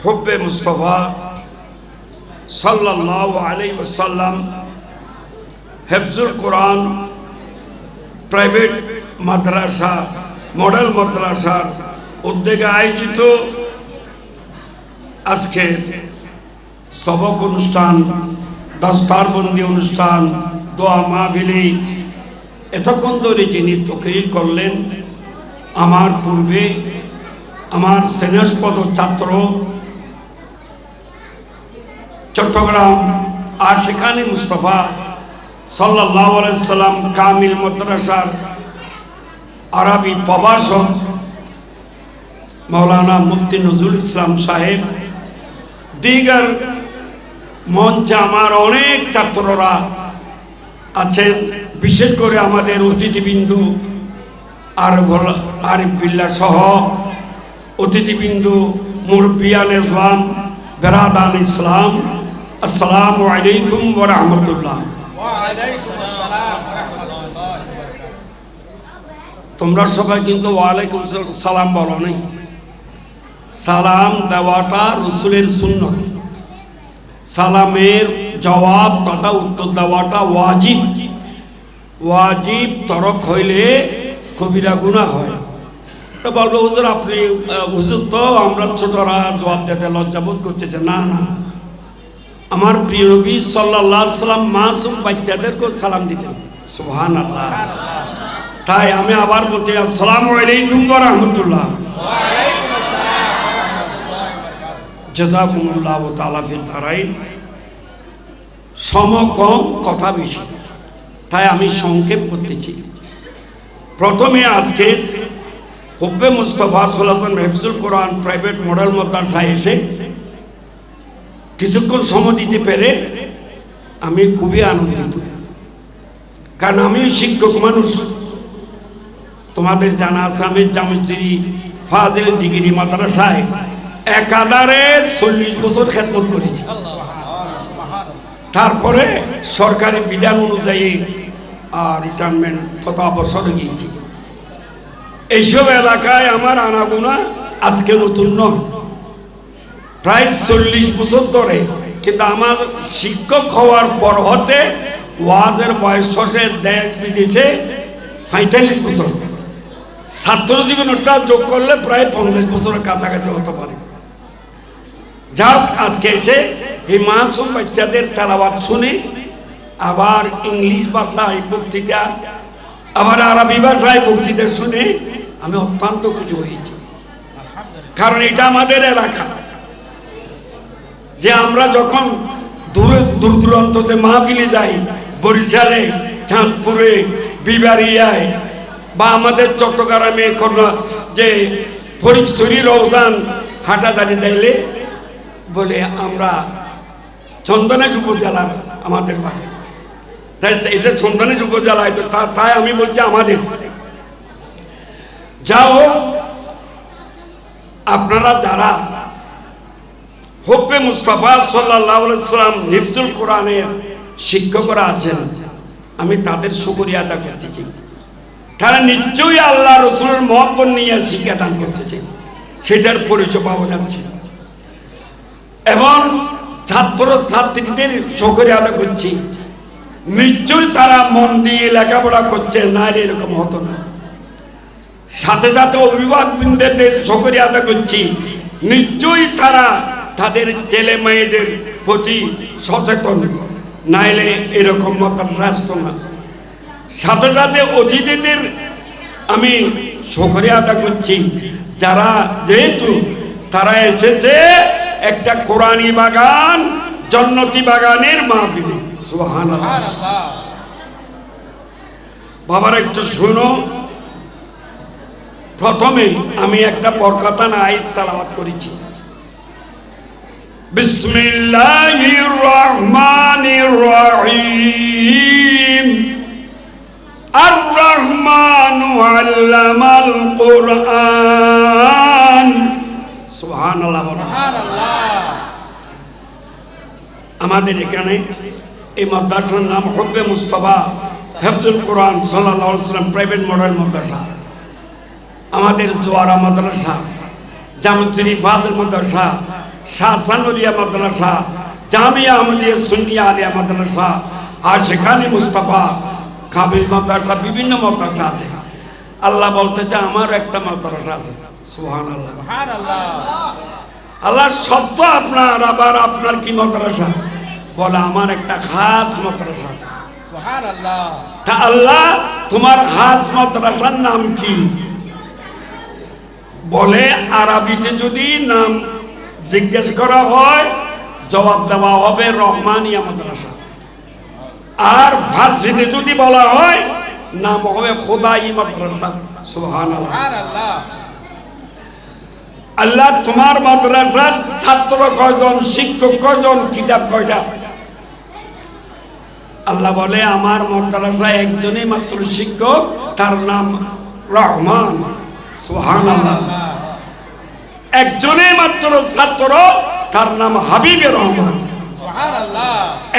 হুব্বে মুস্তফা সাল্লাল্লাহু আলাইহি ওয়াসাল্লাম হেফজুল কোরআন প্রাইভেট মাদ্রাসা মডেল মাদ্রাসার উদ্যোগে আয়োজিত আজকে সবক অনুষ্ঠান, দাস্তারবন্দি অনুষ্ঠান, দোয়া মাহফিলে এতক্ষণ ধরে যিনি তকরির করলেন, আমার পূর্বে আমার স্নেহস্পদ ছাত্র চট্টগ্রাম আশিকানি মুস্তফা সাল্লাল্লাহু আলাইহি সাল্লাম কামিল মাদ্রাসার আরবি প্রভাষক মৌলানা মুফতি নজরুল ইসলাম সাহেব, দিগার মঞ্চে আমার অনেক ছাত্ররা আছেন, বিশেষ করে আমাদের অতিথিবিন্দু আরিফ বিল্লাহ সহ অতিথিবিন্দু মুরব্বিয়ান ইসলাম বেরাদান ইসলাম, আসসালামু আলাইকুম ওয়া রাহমাতুল্লাহ। তোমরা সবাই কিন্তু ওয়ালাইকুম সালাম বলো নাই। সালাম দেওয়াটা রাসূলের সুন্নাত, সালামের জবাব তথা উত্তর দেওয়াটা ওয়াজিব। ওয়াজিব তরক হইলে কবিরা গুনাহ হয়। তো বলবো হুজুর আপনি হুজুর তো আমরা ছোটরা জবাব দিতে লজ্জাবোধ করতেছে। না না, আমার প্রিয় নবী সাল্লাল্লাহু আলাইহি সাল্লাম মাসুম বাচ্চাদেরকেও সালাম দিতেন। সুবহানাল্লাহ। তাই আমি আবার বলছি আসসালামু আলাইকুম ওয়া রাহমাতুল্লাহ। জাযাকুমুল্লাহু তাআলা ফিল দারাইন। কম কথা বেশি, তাই আমি সংক্ষেপ করতেছি। প্রথমে আজকে হুব্বে মুস্তফা সাল্লাল্লাহু আলাইহি ওয়াসাল্লাম হেফজুল কোরআন প্রাইভেট মডেল মাদ্রাসায় এসে কিছুক্ষণ সময় দিতে পেরে আমি খুবই আনন্দিত, কারণ আমি শিক্ষক মানুষ। তোমাদের জানা আছে আমি জামুদ্দিনী ফাজিল ডিগ্রি মাদ্রাসায় একাধারে 40 বছর খেদমত করেছি। তারপরে সরকারি বিধান অনুযায়ী রিটায়ারমেন্ট তথা অবসরে গিয়েছি। এইসব এলাকায় আমার আনাগোনা আজকে নতুন নয়, প্রায় 40 বছর ধরে। কিন্তু আমার শিক্ষক হওয়ার পর হতে ওয়াজের বয়স হচ্ছে দেশ বিদেশে 45 বছর, ছাত্র জীবনটা যোগ করলে প্রায় 50 বছরের কাছাকাছি হতে পারে। যাক, আজকে এসে এই মাসুম বাচ্চাদের তেলাওয়াত শুনে, আবার ইংলিশ ভাষায় বক্তৃতা, আবার আরবি ভাষায় বক্তৃতা শুনে আমি অত্যন্ত খুশি হয়েছি। কারণ এটা আমাদের এলাকা, যে আমরা যখন দূর দূরান্ততে মাহফিলে যাই, বরিশালে, চাঁদপুরে, বিবারিয়ায় বা আমাদের চট্টগ্রামে যে ফরিদপুরি রওজান হাঁটাদারি যাইলে বলে আমরা চন্দনাইশ উপজেলার আমাদের বাড়ি, তাই এটা চন্দনাইশ উপজেলায়। তো তাই আমি বলছি আমাদের যাও, আপনারা যারা হুব্বে মুস্তফা সাল্লাল্লাহু আলাইহি ওয়াসাল্লাম হিফজুল কোরআনের শিক্ষকরা আছেন, আমি তাদের শুকরিয়া আদা করতেছি। তারা নিশ্চয়ই আল্লাহ রাসূলের মহব্বত নিয়ে শিক্ষাদান করতেছে, সেটার পরিচয় পাওয়া যাচ্ছে। এবং ছাত্র ছাত্রীদের শুকরিয়া আদা করছি, নিশ্চয়ই তারা মন দিয়ে লেখাপড়া করছে, না এরকম হতো না। সাথে সাথে অভিভাবকবৃন্দের শুকরিয়া আদা করছি, নিশ্চয়ই তারা তাদের ছেলে মেয়েদের প্রতি সচেতন, নাইলে এরকম মাদ্রাসা আসতো না। সাথে সাথে অতিথিদের আমি শুকরিয়া আদা করছি, যারা যেহেতু তারা এসেছে একটা কোরআনী বাগান, জান্নাতি বাগানের মাহফিলে। সুবহানাল্লাহ। বাবার একটু শোনো, প্রথমে আমি একটা বরকতান আয়াত তেলাওয়াত করেছি। বিসমিল্লাহির রহমানির রহিম। আর রহমানু আল্লামাল কোরআন। সুবহানাল্লাহ। আমাদের এখানে এই মাদ্রাসার নাম হুব্বে মুস্তফা হেফজুল কোরআন সাল্লাল্লাহু আলাইহি ওয়াসাল্লাম প্রাইভেট মডেল মাদ্রাসা। আমাদের জোয়ারা মাদ্রাসা জামুদ্দিন ফাজিল মাদ্রাসা, শাহসানুলিয়া মাদ্রাসা, জামিয়া আহমদিয়া সুন্নিয়া আলিয়া মাদ্রাসা, আশিকানি মুস্তাফা কাবিল মাদ্রাসা, বিভিন্ন মাদ্রাসা আছে। আল্লাহ বলতেছে আমার একটা মাদ্রাসা আছে। সুবহানাল্লাহ। আল্লাহ শব্দ আপনার, আবার আপনার কি মাদ্রাসা? বলে আমার একটা খাস মাদ্রাসা আছে। তা আল্লাহ তোমার খাস মাদ্রাসার নাম কি? বলে আরবিতে যদি নাম জিজ্ঞেস করা হয় জবাব দেওয়া হবে রহমানিয়া মাদ্রাসা, আর ফার্সিতে যদি বলা হয় নাম হবে খোদাই মাদ্রাসা। সুবহানাল্লাহ। আল্লাহ তোমার মাদ্রাসার ছাত্র কয়জন, শিক্ষক কয়জন, কিতাব কয়টা? আল্লাহ বলে আমার মাদ্রাসায় একজনই মাত্র শিক্ষক, তার নাম রহমান। সুবহানাল্লাহ। একজনই মাত্র ছাত্র, তার নাম হাবিবে রহমান।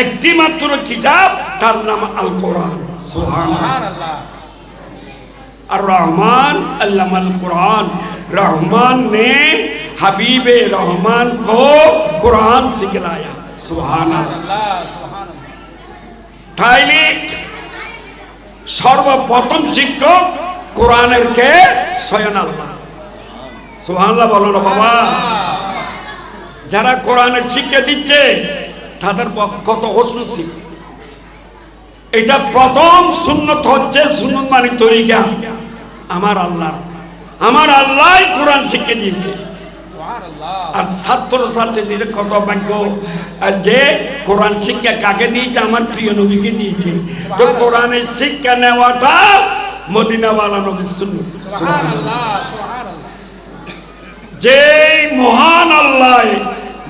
একটি মাত্র কিতাব, তার নাম আল কোরআন। সুবহানাল্লাহ। আর রহমান अल्लामाल कुरान, रहमान ने हबीबे रहमान को कुरान सिखलाया। सुभान अल्लाह। তাইলে সর্বপ্রথম শিক্ষক কোরআনের কে? স্বয়ং আল্লাহ। সুবহানাল্লাহ বলো না বাবা। যারা কোরআনের শিক্ষা দিচ্ছে তাদের কত হোসন ছিল। এটা প্রথম সুন্নত হচ্ছে, সুন্নত মানে তরিকা আমার আল্লাহ। আমার আল্লাহ কোরআন শিক্ষা দিয়েছে। আর ছাত্র ছাত্রীদের কত ভাগ্য যে কোরআন শিক্ষা কাকে দিয়েছে? আমার প্রিয় নবীকে দিয়েছে। তো কোরআনের শিক্ষা নেওয়াটা মদিনাওয়ালা নবীর সুন্নত। যে মহান আল্লাহ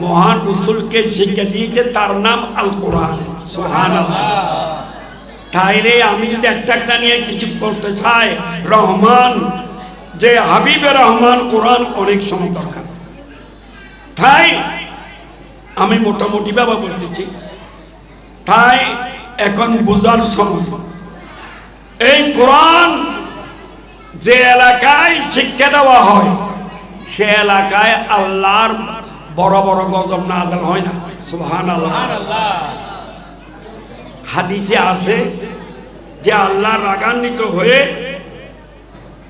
মহান রাসূলকে শিক্ষা দিয়েছে তার নাম আল কোরআন। সুবহানাল্লাহ। তাইলে আমি যদি একটা নিয়ে কিছু বলতে চাই, রহমান যে হাবিবে রহমান, কোরআন অনেক সময় দরকার। তাই আমি মোটামুটি বাবা বলতেছি। তাই এখন বোঝার সময়, এই কোরআন যে এলাকায় শিক্ষা দেওয়া হয় সে এলাকায় আল্লাহর বড় বড় গজব নাযিল হয় না। সুবহানাল্লাহ। হাদিসে আছে যে আল্লাহ রাগান্বিত হয়ে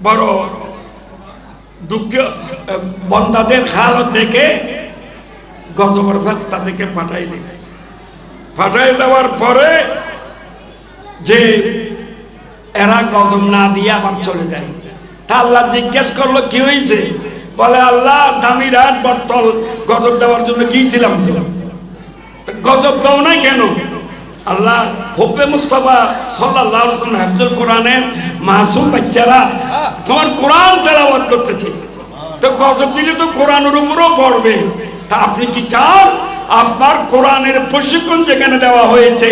বড় দুঃখ বান্দাদের হালত দেখে গজবের ফেরেশতা থেকে পাঠাই দেবে। পাঠাই দেওয়ার পরে যে এরা গজব না দিয়ে আবার চলে যায়। তা আল্লাহ জিজ্ঞেস করলো কি হয়েছে? বলে আল্লাহ দামি রাত বর্তল গজব দেওয়ার জন্য গিয়েছিলাম, গজব দাও না কেন? আল্লাহ হুব্বে মুস্তাফা সাল্লাল্লাহু আলাইহি ওয়াসাল্লাম হিফজুল কোরআনের মাসুম বাচ্চারা তোমার কোরআন তেলাওয়াত করতেছে, তো গজব দিলে তো কোরআনের উপরও পড়বে। তা আপনি কি চান আপনার কোরআনের প্রশিক্ষণ যেখানে দেওয়া হয়েছে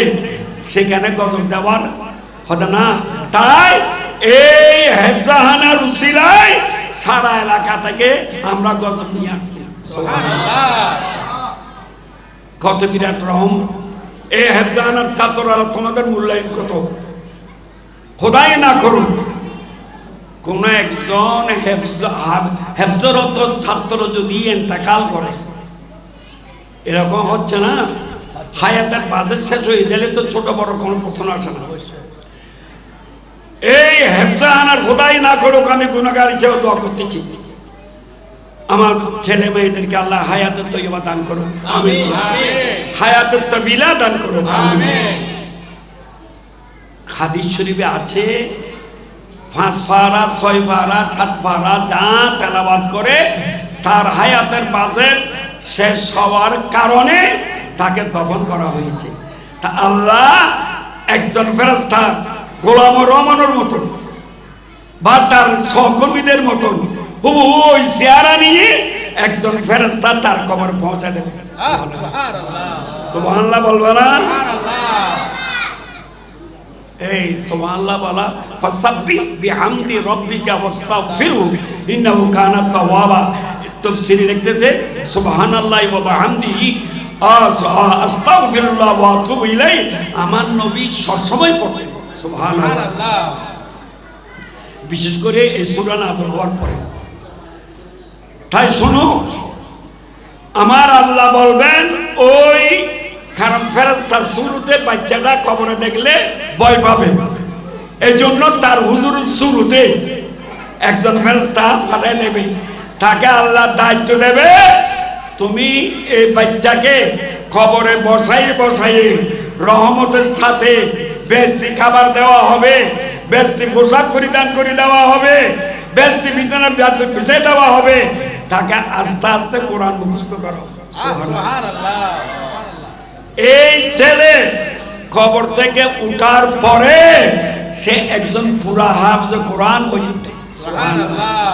সেখানে গজব দেওয়ার হবে না? তাই এই হেফজাহানার উসিলায় সারা এলাকা থেকে আমরা গজব নিয়ে আসছি। সুবহানাল্লাহ। কত বিরাট রহমত। এই হেফজাহানার ছাত্ররা তোমাদের মূল্যায়ন কত। খোদাই না করুক কোন একজন হেফজরত ছাত্র যদি ইন্তেকাল করে, এরকম হচ্ছে না, হায়াতের বাজেট শেষ হয়ে গেলে তো ছোট বড় কোনো প্রশ্ন আসে না। এই হেফজাহানার খোদাই না করুক, আমি গুনাহগার হিসেবে দোয়া করতেছি। আমার ছেলে মেয়েদেরকে আল্লাহ হায়াতুত তয়্যিবা দান করুন, আমিন। হায়াতুত তাবিলা দান করুন, আমিন। হাদিস শরীফে আছে 5 পারা 6 পারা 7 পারা যা তেলাওয়াত করে তার হায়াতের বাজেট শেষ হওয়ার কারণে তাকে দফন করা হয়েছে। তা আল্লাহ একজন ফেরেশতা গোলাম রহমানের মতন বা তার সহকর্মীদের মতন ওই চেহারা নিয়ে একজন ফেরেশতা তার কবর পৌঁছে দেবে। সুবহানাল্লাহ বলবে না? এই সুবহানাল্লাহ বলা ফাসাব্বিহ বিহামদি রাব্বিকা ওয়াস্তাগফিরহু ইন্নাহু কানা তাওয়াবা। তাফসীরে লিখতেছে সুবহানাল্লাহি ওয়া বিহামদিহি আস্তাগফিরুল্লাহ ওয়া আতুবু ইলাইহি। আমার নবী সবসময় পড়তেন সুবহানাল্লাহ। বিশেষ করে এই সূরা নাযিল হওয়ার পরে তাই শুনো, আমার আল্লাহ বলবেন ওই কারণ ফেরেশতা শুরুতে বাচ্চাটা কবরে দেখলে ভয় পাবে, এই জন্য তার হুজুর শুরুতে একজন ফেরেশতা পাঠিয়ে দেবে, তাকে আল্লাহ দায়িত্ব দেবে তুমি এই বাচ্চাকে কবরে বসাইয়ে বসাইয়ে রহমতের সাথে বেহেশতি খাবার দেওয়া হবে, বেহেশতি পোশাক পরিধান করে দেওয়া হবে, বেহেশতি বিছানা বিছিয়ে দেওয়া হবে, তাকে আস্তে আস্তে কোরআন মুখস্থ করো। সুবহানাল্লাহ। এই ছেলে কবর থেকে উঠার পরে সে একজন পুরা হাফেজ কোরআন হয়ে ওঠে। সুবহানাল্লাহ।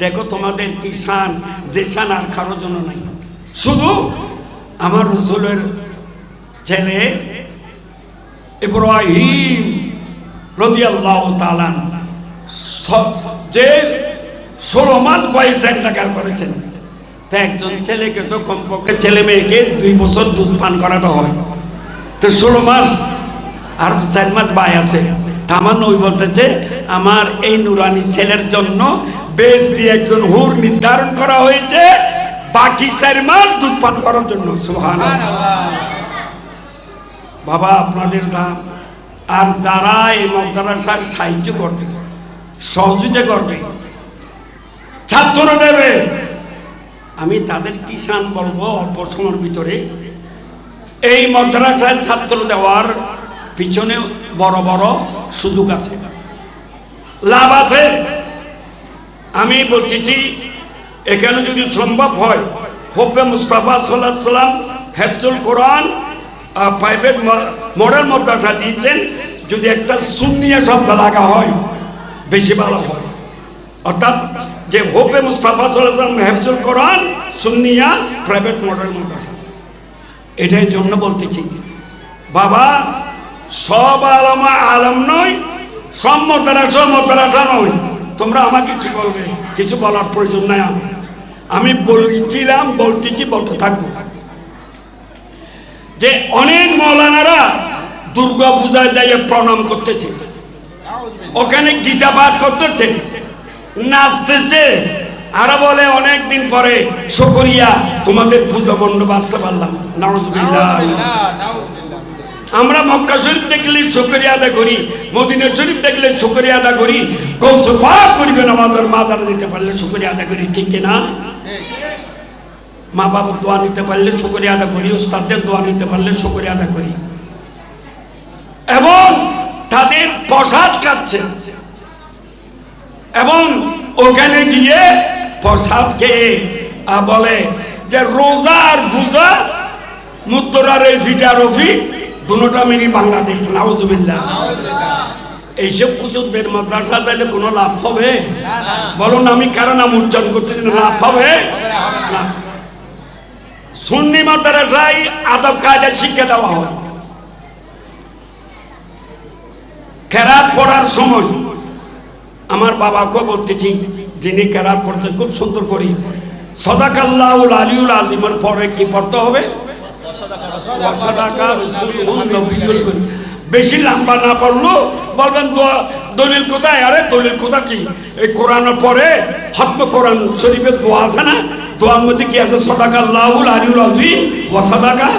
দেখো তোমাদের কি শান, যে শান আর কারোর জন্য নাই, শুধু আমার রাসূলের ছেলে ইব্রাহিম রাদিয়াল্লাহু তাআলা যে 16 মাস বয়সে ইন্তেকাল করেছেন, তা একজন ছেলেকে তো কমপক্ষে ছেলে মেয়েকে 2 বছর দুধ পান করাতে হয়, তো 16 মাস আর 4 মাস বাই আছে। তা আমার নবী বলতেছে আমার এই নুরানি ছেলের জন্য বেহেশতি একজন হুর নির্ধারণ করা হয়েছে বাকি 4 মাস দুধ পান করার জন্য। সুবহানাল্লাহ। বাবা আপনাদের দাম, আর যারা এই মাদ্রাসায় সাহায্য করবে, সহযোগিতা করবে, ছাত্র দেবে, আমি তাদের কি শান বলবো অল্প সময়ের ভিতরে। এই মাদ্রাসায় ছাত্র দেওয়ার পিছনে বড় বড় সুযোগ আছে, লাভ আছে। আমি বলতেছি এখানে যদি সম্ভব হয় হুব্বে মুস্তাফা সাল্লাল্লাহু আলাইহি ওয়াসাল্লাম হিফজুল কোরআন প্রাইভেট মডেল মাদ্রাসা দিয়েছেন, যদি একটা সুন্নিয়া শব্দ লাগা হয় বেশি ভালো হয়, অর্থাৎ যে হুব্বে মুস্তাফা সাল্লাল্লাহু আলাইহি ওয়াসাল্লাম হিফজুল কোরআন সুন্নিয়া প্রাইভেট মডেল মাদ্রাসা, এটাই জন্য বলতেছি বাবা সব আলেমা আলেম নয়, সব মাদ্রাসা নয়। তোমরা আমাকে কি বলবে, কিছু বলার প্রয়োজন নাই। আমি বলছিলাম, বলতেছি, বলতে থাকবো যে অনেক মৌলানারা দুর্গা পূজায় যাইয়ে প্রণাম করতেছে, ওখানে গীতা পাঠ করতেছে, নাচতেছে, আর বলে অনেকদিন পরে শুকরিয়া তোমাদের পূজা মণ্ডপ আসতে পারলাম। নাউজুবিল্লাহ। আমরা মক্কা শরীফ দেখলে শুকরিয়া আদায় করি, মদিনা শরীফ দেখলে শুকরিয়া আদায় করি, কৌশল পাক করিবেন আমাদের মাজারে যেতে পারলে শুকরিয়া আদায় করি, ঠিক কিনা? মা বাবার দোয়া নিতে পারলে শুকরিয়া আদায় করি, ওস্তাদের দোয়া নিতে পারলে শুকরিয়া আদায় করি, এবং তাদের প্রসাদ খাচ্ছে, এবং ওখানে গিয়ে প্রসাদ খেয়ে বলে যে রোজা আর পূজা মুদ্রার এই ফিটা রফি দুটোটা মিনি বাংলাদেশ। নাউজুবিল্লাহ। এইসব হুজুরদের মাদ্রাসা চাইলে কোনো লাভ হবে? বলুন, আমি কারণ নাম উচ্চারণ করতেছি, লাভ হবে না। সুন্নি মাদ্রাসায় আদব কায়দা শিক্ষা দেওয়া হয়। কেরাত পড়ার সময় আমার বাবাকে বলতেছি, যিনি কেরাত পড়তে খুব সুন্দর করি, সাদাকাল্লাহুল আলিয়ুল আযীমের পরে কি পড়তে হবে? বেশি লম্বা না পড়লো বলবেন দলিল কোথায়? আরে দলিল কোথা কি, এই কোরআনের পরে খতম কোরআন শরীফের দোয়া আছে না, দোয়ার মধ্যে কি আছে? সাদাকাল্লাহুল আলিয়ুল আযীম ওয়া সাদাকা।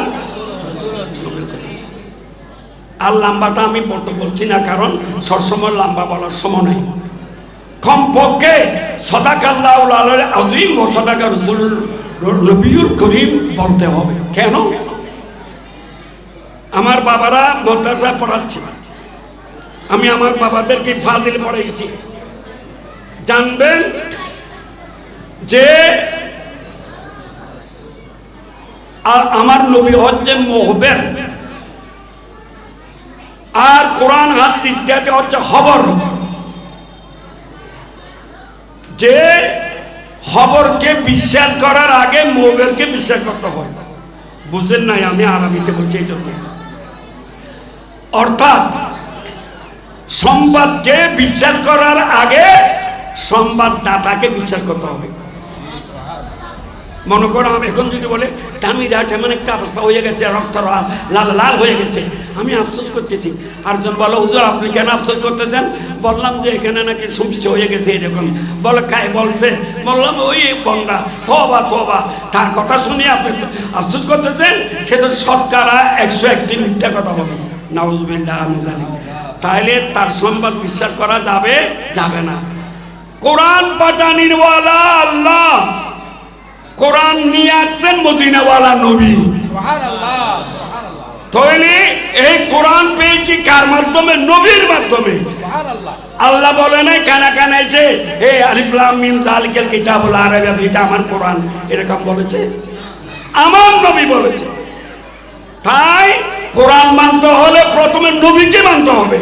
আর লম্বাটা আমি বলছি না, কারণ সবসময় লম্বা বলার সময় নেই। কমপক্ষে সাদাকাল্লাহুল আলিয়ুল আযীম ওয়া সাদাকা রাসূল নবিয়ুল করিম বলতে হবে। কেন? আমার বাবারা মাদ্রাসা পড়াচ্ছে, আমি আমার বাবাদেরকে ফাজিল পড়াইছি। জানবেন যে আর আমার নবী হচ্ছে মুখবির, আর কোরআন হাদিস ইত্যাদি হচ্ছে খবর। যে খবরকে বিশ্বাস করার আগে মুখবিরকে বিশ্বাস করতে হয়। বুঝেন নাই? আমি আরবিতে বলছি এই জন্য। অর্থাৎ সংবাদকে বিশ্বাস করার আগে সংবাদদাতাকে বিশ্বাস করতে হবে। মনে করো আমি এখন যদি বলে দামিরাট এমন একটা অবস্থা হয়ে গেছে, রক্ত লাল লাল হয়ে গেছে, আমি আফসোস করতেছি। আরেকজন বলো হুজুর আপনি কেন আফসোস করতেছেন? বললাম যে এখানে নাকি সমস্যা হয়ে গেছে এরকম। বলে কাই বলছে? বললাম ওই বন্ডা। তোবা তোবা, তার কথা শুনে আপনি আফসোস করতেছেন? সে তো শতকরা 101টি মিথ্যা কথা বলে। নাউজুবিল্লাহ, আমি জানি। তাহলে তার সংবাদ বিশ্বাস করা যাবে যাবে না। কোরআন পাঠানিরওয়ালা আল্লাহ, কোরআন নিয়ে আসছেন মদিনাওয়ালা নবী। তাহলে এই কোরআন পেয়েছি কার মাধ্যমে? নবীর মাধ্যমে। আল্লাহ বলে নাই কানা কানা এসে হে আলিফ লাম মিম যালিকাল কিতাবুল লা রাইবা ফিহি, এটা আমার কোরআন, এরকম বলেছে? আমার নবী বলেছে। তাই কোরআন মানতে হলে প্রথমে নবীকে মানতে হবে,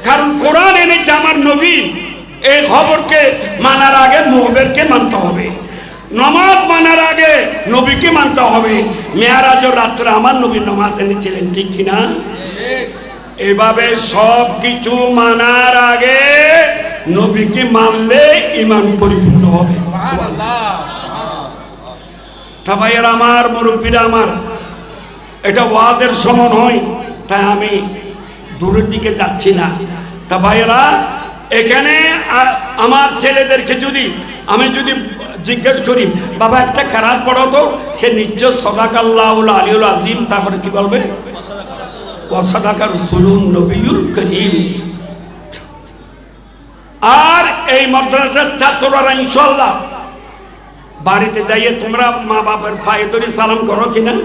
কারণ কোরআন এনেছে আমার নবী। এই খবরকে মানার আগে মুহবেরকে মানতে হবে, নামাজ মানার আগে নবীকে মানতে হবে। মেয়ারাজের রাত্রে আমার নবী নামাজ এনেছিলেন, ঠিক কিনা? এভাবে সব কিছু মানার আগে নবীকে মানলে ঈমান পরিপূর্ণ হবে। তা ভাইয়েরা আমার, মুরব্বীরা আমার, এটা ওয়াজের সময় হয়, তাই আমি দূরের দিকে যাচ্ছি না। তা ভাইয়েরা, এখানে আমার ছেলেদেরকে যদি আমি জিজ্ঞেস করি বাবা একটা খারাপ পড়ো তো, সে নিশ্চয় সাদাকাল্লাহুল আলিয়ুল আযীম, তারপরে কি বলবে? ওয়া সাদাকা রাসূলুন নবিয়ুল করিম। আর এই মাদ্রাসার ছাত্ররা ইনশাআল্লাহ বাড়িতে যাইয়ে তোমরা মা বাবার পায়ে ধরে সালাম করো কিনা?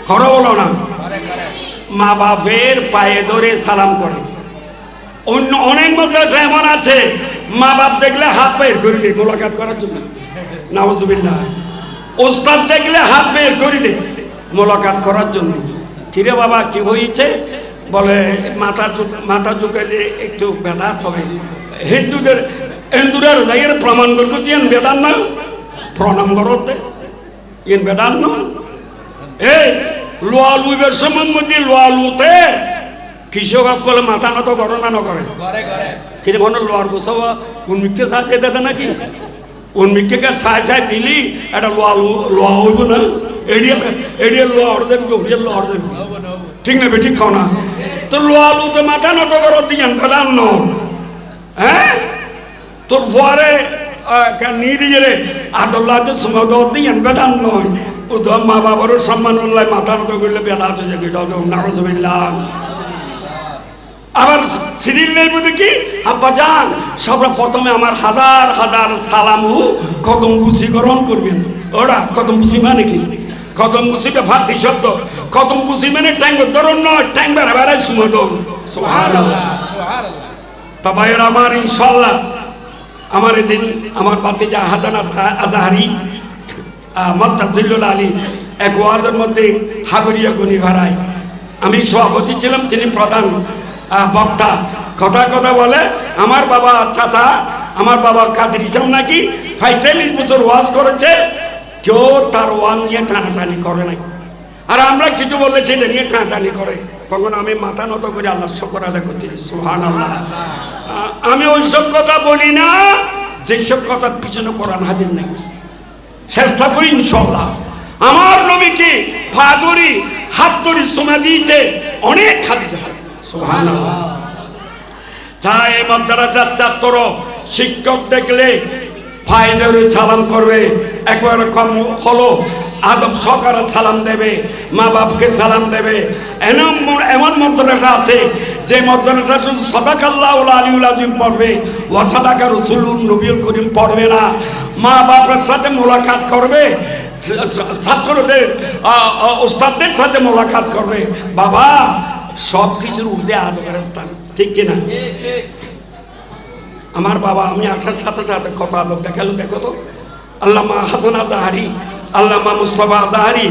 করো বলো না? মা বাপের পায়ে ধরে সালাম করে। অন্য অনেক মাদ্রাসা এমন আছে মা বাপ দেখলে হাত বের করে দেয় মোলাকাত করার জন্য। নাউজুবিল্লাহ। ওস্তাদ দেখলে হাত বের করে দেয় মোলাকাত করার জন্য। কিরে বাবা কি হয়েছে? বলে মাথা ঝুঁকাইলে একটু বেদাত হবে। হিন্দুরা যাইয়ের প্রমাণ করবো যে বেদান না, প্রণাম করতে ইন বেদান না। এই লোয়া লুইবের সময় মধ্যে লোয়া লুতে কৃষক বলে মাথা নত করো না নকরে কিন্তু মনে লোয়ার গোছাব উন্মিককে সাহায্য দেতে নাকি? উন্মিককে সাহায্য দিলি এটা লোয়া হইব না? এড়িয়ে লোয়া হর দেবে, হরিয়ার লোয়া হর দেবে, ঠিক না? ঠিক খাও না তো লোয়া লুতে মাথা নত করো দিয়েন বেদান ন। হ্যাঁ, তোর পরে নিয়ে আদল্লাহ সময় দিয়েন বেদান নয়। উদম মা বাবার সম্মান মাথা নত করলে বেদাত হয়ে যাবে। নাউজুবিল্লাহ। আবার সিরিলের মধ্যে কি আব্বা যান সবার প্রথমে আমার হাজার হাজার সালামু কদম বুঝি গ্রহণ করবেন। ওরা কদম বুঝি মানে কি? কদম বুঝি ফার্সি শব্দ। কদম বুঝি মানে ট্যাঙ্গ ধরুন নয়, ট্যাঙ্গ বেড়ায় সুমদন। সুবহানাল্লাহ। তা ভাইয়েরা আমার, ইনশাআল্লাহ আমার এদিন আমার ভাতিজা হাসান আজাহারি মত্তাজিল্লুল আলী এক ওয়াজের মধ্যে হাগরিয়া গুনি ভাড়ায় আমি সভাপতি ছিলাম, তিনি প্রধান বক্তা। কথা বলে আমার বাবা চাচা, আমার বাবা কাদের ইসলাম নাকি 45 বছর ওয়াজ করেছে, কেউ তার ওয়াজ নিয়ে টানাটানি করে নাই। আর আমরা কিছু বললে সেটা নিয়ে টানাটানি করে। তখন আমি মাথা নত করে আল্লাহ শুকর আদায় করতেছি। সুবহানাল্লাহ। আমি ওইসব কথা বলি না যেসব কথার পিছনে কোরআন হাদিস নেই। চেষ্টা করি ইনশাআল্লাহ। আমার নবীকে পা ধরি হাত ধরি সময় দিয়েছে অনেক হাদিস আছে। সুবহানাল্লাহ। চাই মাদ্রাসার ছাত্র শিক্ষক দেখলে পায়ে ধরে সালাম করবে, একবার কম হলো আদব সহকারে সালাম দেবে, মা বাপকে সালাম দেবে। এমন মাদ্রাসা আছে যে মাদ্রাসা শুধু সাদাকাল্লাহুল আলিয়ুল আযীম পড়বে, ওয়া সাদাকা রাসূলুন নবিয়ুল করিম পড়বে না। মা বাপের সাথে মোলাকাত করবে, ছাত্রদের ওস্তাদদের সাথে মোলাকাত করবে। বাবা সব কিছুর ঊর্ধ্বে আদবের স্থান, ঠিক কিনা? আমার বাবা আমি আসার সাথে সাথে কত আদব দেখালো দেখো তো। আল্লামা হাসান আজাহারি, আল্লামা মুস্তাফা আজাহারি,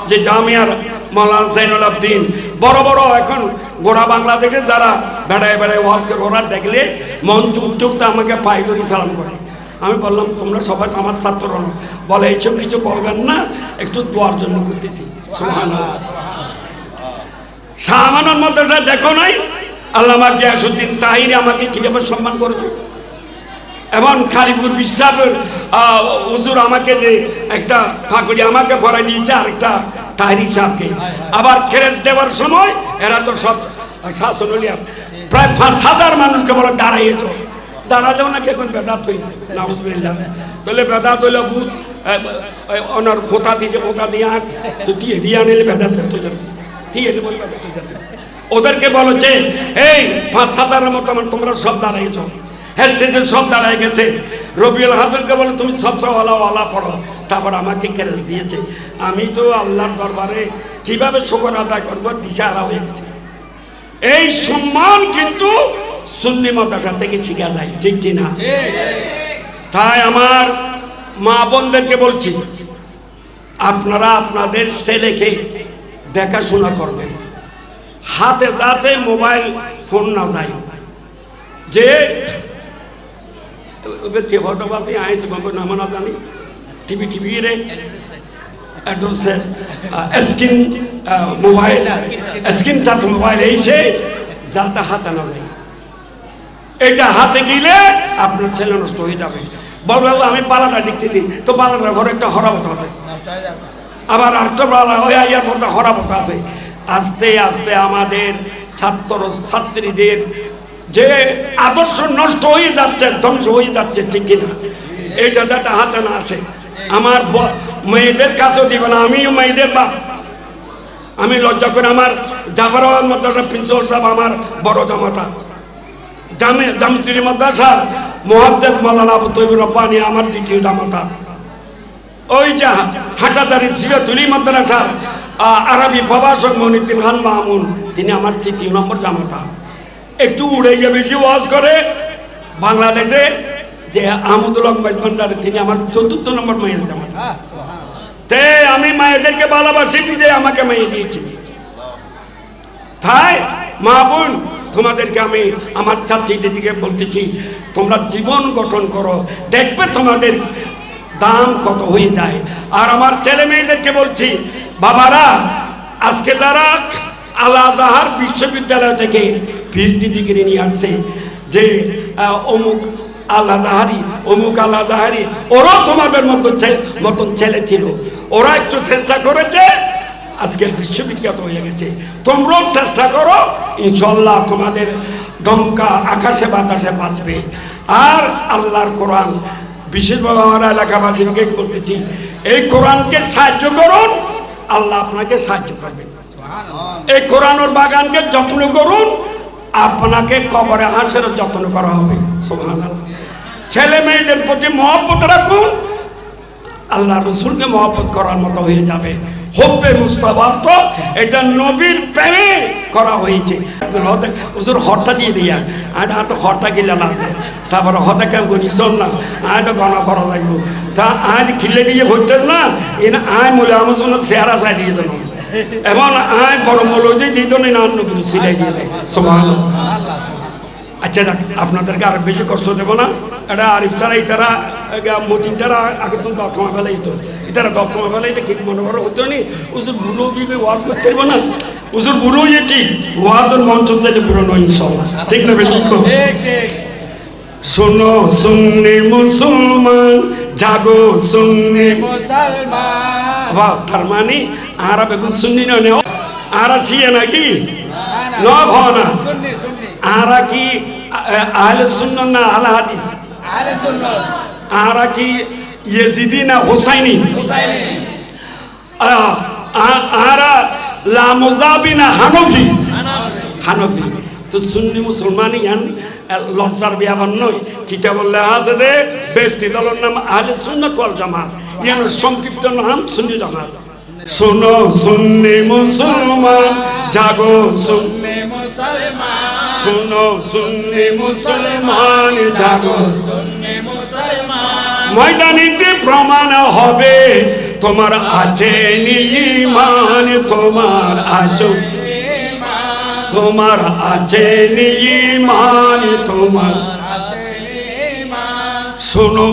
যে জামিয়ার মাওলানা জাইনুল আবদিন, বড় বড় এখন গোড়া বাংলাদেশে যারা বেড়ায় বেড়ায় ওয়াজ করে, ওরা দেখলে মঞ্চ উঠতে আমাকে পায়ে ধরি সালাম করে। আমি বললাম তোমরা সবাই আমার ছাত্র না। বলে এইসব কিছু বলবেন না, একটু দোয়ার জন্য করতেছি। সুবহানাল্লাহ। শাহ আমানত মাদ্রাসা দেখো নাই আল্লামা গিয়াসউদ্দিন তাহিরি আমাকে কিভাবে সম্মান করেছে। এবং কালীপুর বিশ্বাসের হুজুর আমাকে যে একটা ফাঁকুড়ি আমাকে পড়াই দিয়েছে, আরেকটা তাহিরি সাহেবকে। আবার খেরেজ দেওয়ার সময় এরা তো সব শাসন প্রায় 5,000 মানুষকে বলে দাঁড়াইয়ে তো, দাঁড়ালেও নাকি এখন বেদাত হয়ে যায়, নাউজুবিল্লাহ। তাহলে বেদাত হইলে ভূত ওনার খোঁতা দিয়ে ওটা দিয়ে আঁক তো দিয়ে আনিলে বেদাত হয়ে যাবে, দিয়ে এনে বলে বেদাত হয়ে যাবে। ওদেরকে বলেছে এই 5,000-এর মতো তোমরা সব দাঁড়াইয়েছ, স্টেজে সব দাঁড়ায় গেছে। রবিউল হাসানকে বলে তুমি সবসময় ওলা পড়ো, তারপর আমাকে ক্যারেজ দিয়েছে। আমি তো আল্লাহর দরবারে কিভাবে শুকর আদায় করবো দিশাহারা হয়ে গেছে। এই সম্মান কিন্তু সুন্নি মাদ্রাসা থেকে শিখা যায়, ঠিক কিনা? তাই আমার মা বোনদেরকে বলছি, আপনারা আপনাদের ছেলেকে দেখাশোনা করবেন, হাতে যাতে মোবাইল ফোন না যায়। যে ফটোগ্রাফি আয় তো নাম না জানি টিভি রে screen mobile, screen touch mobile এই সে যাতে হাতে না যায়। এটা হাতে গেলে আপনার ছেলে নষ্ট হয়ে যাবে। বলবে আমি পালাটা দেখতেছি, তো পালাটার ঘরে একটা হরাবত আছে, আবার আরেকটা পালা ওই আইয়ার ঘরটা হরাবত আছে। আস্তে আস্তে আমাদের ছাত্র ছাত্রীদের যে আদর্শ নষ্ট হয়ে যাচ্ছে, ধ্বংস হয়ে যাচ্ছে, ঠিক কিনা? এটা যাতে হাতে না আসে। আমার মেয়েদের কাছেও দিবে না, আমিও মেয়েদের বাপ। আমি লজ্জা করে আমার জাফরাবাদ মাদ্রাসা প্রিন্সিপাল সাহেব আমার বড় জামাতা, জামিস্ত্রি মাদ্রাসার মুহাদ্দিস মাওলানা আবু তৈয়ব রব্বানী আমার দ্বিতীয় জামাতা, ওই যে হাটাদারি সিরাতুলি মাদ্রাসার আরবি প্রভাষক মনিউদ্দিন খান মামুন তিনি আমার 3 নম্বর জামাতা। একটু উড়ে গিয়ে বেশি ওয়াজ করে বাংলাদেশে যে আহমদুল হক ভান্ডারী তিনি আমার 4র্থ নম্বর মায়ের জামাতা। তে আমি মায়েদেরকে ভালোবাসি, বিজয় আমাকে মাইয়ে দিয়েছি। তাই মা বোন তোমাদেরকে আমি আমার ছাত্রীদের দিকে বলতেছি, তোমরা জীবন গঠন করো, দেখবে তোমাদের দাম কত হয়ে যায়। আর আমার ছেলে মেয়েদেরকে বলছি, বাবারা আজকে যারা আল আজহার বিশ্ববিদ্যালয় থেকে পিএইচডি ডিগ্রি নিয়ে আসছে, যে অমুক আল আজহারি অমুক আল আজহারি, ওরাও তোমাদের মতন ছেলে ছিল, ওরা একটু চেষ্টা করেছে, আজকে বিশ্ববিখ্যাত হয়ে গেছে। তোমরাও চেষ্টা করো, ইনশাল্লাহ তোমাদের ডঙ্কা আকাশে বাতাসে বাঁচবে। আর আল্লাহর কোরআন, বিশেষভাবে আমার এলাকাবাসীকে বলতেছি, এই কোরআনকে সাহায্য করুন, আল্লাহ আপনাকে সাহায্য করবেন। এই কোরআনের বাগানকে যত্ন করুন, আপনাকে কবরে হাসের যত্ন করা হবে। সুবহানাল্লাহ। ছেলে মেয়েদের প্রতি মহব্বত রাখুন, আল্লাহ রসুলকে মহব্বত করার মতো হয়ে যাবে। হব্বে মুস্তাফা তো এটা নবীর প্রেমে করা হয়েছে। হুজুর হরটা দিয়ে দিয়া আয় তো হরটা কিলে লাগবে, তারপরে হতে কেউ গুনি শোন না আয় তো গণা করা যাইব, তা আয় খিলে দিয়ে হইতে না এনে আয় মলে আমার জন্য চেহারা চাই দিয়ে দেন, এবং আয় বড় মৌলুদি দিয়ে দেন না নবীর সিলাই দিয়ে দেয়। সুবহানাল্লাহ। আচ্ছা যাক, আপনাদেরকে আর বেশি কষ্ট দেবো না। এটা আরিফ তারা ইতারা মতিন তারা আগে তো দক্ষমা ফেলাই তো, ইতারা দক্ষমা ফেলাই তো ঠিক মনে করো হতো নি। উজুর বুড়ো বিবে ওয়াজ করতে পারবো না, উজুর বুড়ো ইয়ে ঠিক ওয়াজের মঞ্চ চাইলে বুড়ো নয় ইনশাল্লাহ, ঠিক না বেঠিক? শোনো সুন্নি মুসলমান জাগো সুন্নি মুসলমান। তার মানে আরা বেগুন সুন্নি নয়, আরা শিয়া নাকি ন ভাবনা, আরা কি আহলে সুন্নাত না আহলে হাদিস? আরা কি ইয়েজিদি না হুসাইনি? আরা লামুজাবি না হানফি? হানফি। তো সুন্নি মুসলমান ইয়ান লজ্জার বিয়াবান নয়। কিতা বললে আছে দে বেস্তি দলের নাম আহলে সুন্নাত ওয়াল জামাত, ইয়ান সংক্ষিপ্ত নাম সুন্নি জামাত। শোনো সুন্নি মুসলমান জাগো সুন্নি মুসলমান, শোনো সুন্নি মুসলমান জাগো সুন্নি মুসলমান। ময়দানিতে প্রমাণ হবে তোমার আছে ঈমান, তোমার আছে তোমার আছে ঈমান, তোমার আছে ঈমান। শোনো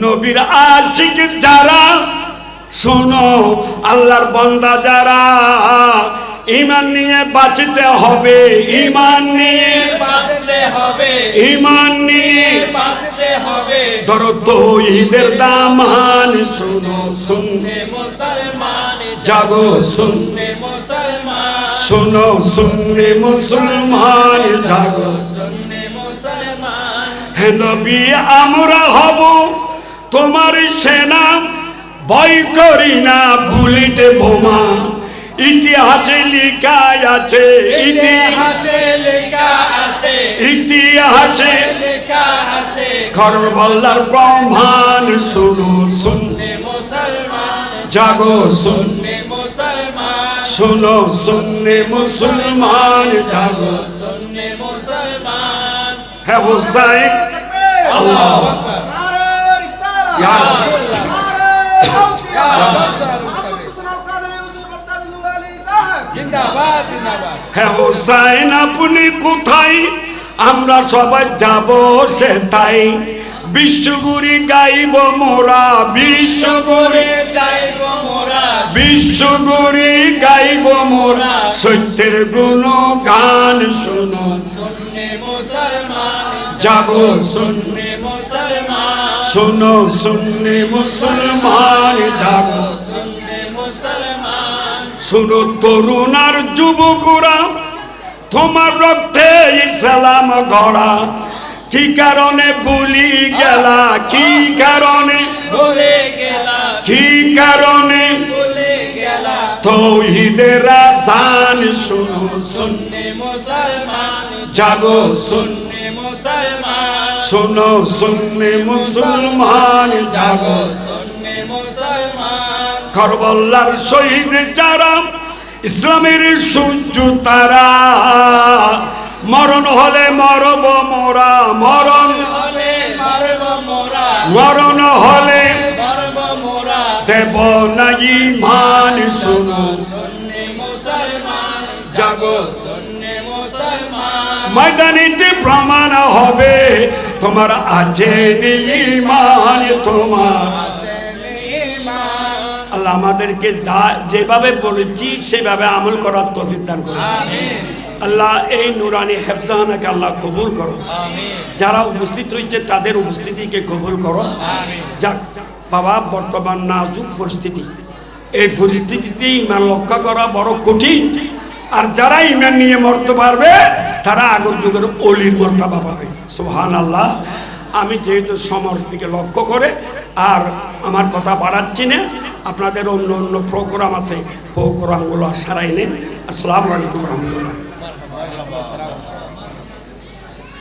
নবীর আশিক যারা, শোনো আল্লাহর বান্দা যারা, ঈমান নিয়ে বাঁচতে হবে, ঈমান নিয়ে বাঁচতে হবে, ঈমান নিয়ে বাঁচতে হবে। ধরো তৌহিদের দামান, শোনো শুন মুসলমান জাগো শুন, মুসলমান, শোনো শুনরে মুসলমান জাগো। মুসলমান, হে নবী আমরা হব তোমার সেনা, ভয় করি না বুলেটে বোমা। ইতিহাসে লেখা আছে, ইতিহাসে লেখা আছে, ইতিহাসে লেখা আছে। কারবালার প্রমাণ, শোনো শুন মুসলমান জাগো শুন, মুসলমান, শোনো শুনরে মুসলমান জাগো। মুসলমান। হে হুসাইন আল্লাহু ইয়া জিন্দাবাদ জিন্দাবাদ। হে হুসাইন আপনি কোথায়, আমরা সবাই যাব সে তাই। বিশ্বগুরি গাইব মোরা, বিশ্বগুরি যাইব মোরা, বিশ্বগুরি গাইব মোরা। সত্যের গুণ গান শোনো মুসলমান, জাগো শুন, মুসলমান, শোনো শুনরে মুসলমান জাগো। মুসলমান। শোনো তরুণ আর যুবকরা, তোমার রক্তে ইসলাম গড়া। কি কারণে ভুলি গেলা, কি কারণে, ভুলে গেলা, কি কারণে ভুলে গেলা। তৌহিদের আযান, শোনো শুন মুসলমান, জাগো শুন, মুসলমান, শোনো শুনরে মুসলমান জাগো। মুসলমান। কারবালার শহীদ যারা, ইসলামের সূর্য তারা। মরণ হলে মরব মোরা, মরণ হলে মারব মোরা, মরণ হলে মারব মোরা। দেব না ঈমান, শোনো মুসলমান, জাগো। মুসলমান। ময়দানিতে প্রমাণ হবে তোমার আছে ঈমান, তোমার। আল্লাহ আমাদেরকে যেভাবে বলেছি সেভাবে আমল করার তৌফিক দান করুন। আল্লাহ এই নুরানি হেফজানাকে আল্লাহ কবুল করো। যারা উপস্থিত হয়েছে তাদের উপস্থিতিকে কবুল করো। যাক বাবা, বর্তমান নাজুক পরিস্থিতি, এই পরিস্থিতিতে ইমান রক্ষা করা বড় কঠিন। আর যারা ইমান নিয়ে মরতে পারবে তারা আগের যুগের অলির মর্তবা পাবে। সুবহানাল্লাহ। আমি যেহেতু সমর দিকে লক্ষ্য করে আর আমার কথা বাড়াচ্ছি না, আপনাদের অন্য অন্য প্রোগ্রাম আছে, প্রোগ্রামগুলো সারাই নেন। আসসালামু আলাইকুম রহমতুল্লাহ।